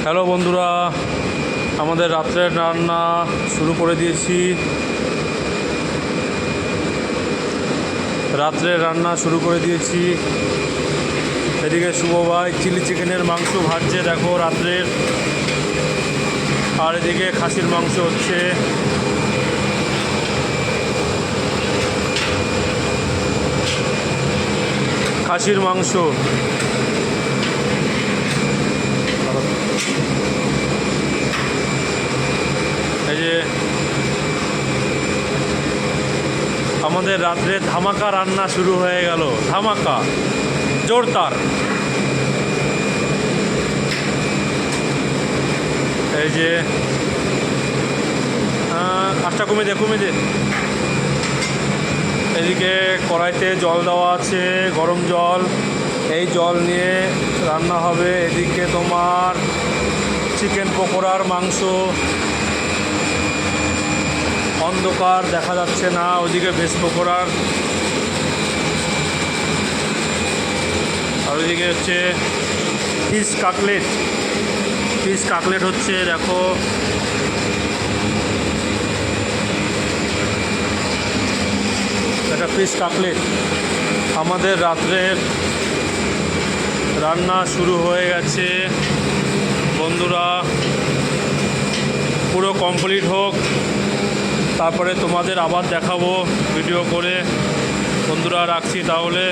Hello বন্ধুরা, আমাদের রাত্রের রান্না শুরু করে দিয়েছি। এদিকে শুভ ভাই চিলি চিকেনের মাংস ভাজছে, দেখো রাত্রের। আর এদিকে খাসির মাংস হচ্ছে। খাসির মাংস এই যে আমাদের রাত্রে ধামাকা রান্না শুরু হয়ে গেল। ধামাকা জোরদার। এই যে আটটা কমে দে। এদিকে কড়াইতে জল দেওয়া আছে, গরম জল। এই জল নিয়ে রান্না হবে। এদিকে তোমার চিকেন পকোড়ার মাংস, অন্ধকার দেখা যাচ্ছে না। ওদিকে ভেজ পকোড়ার, আর ওইদিকে হচ্ছে ফিশ কাটলেট হচ্ছে, দেখো। একটা ফিশ কাটলেট। আমাদের রাত্রের রান্না শুরু হয়ে গেছে বন্ধুরা। পুরো কমপ্লিট হোক, তারপরে তোমাদের আবার দেখাবো ভিডিও করে। বন্ধুরা রাখছি তাহলে।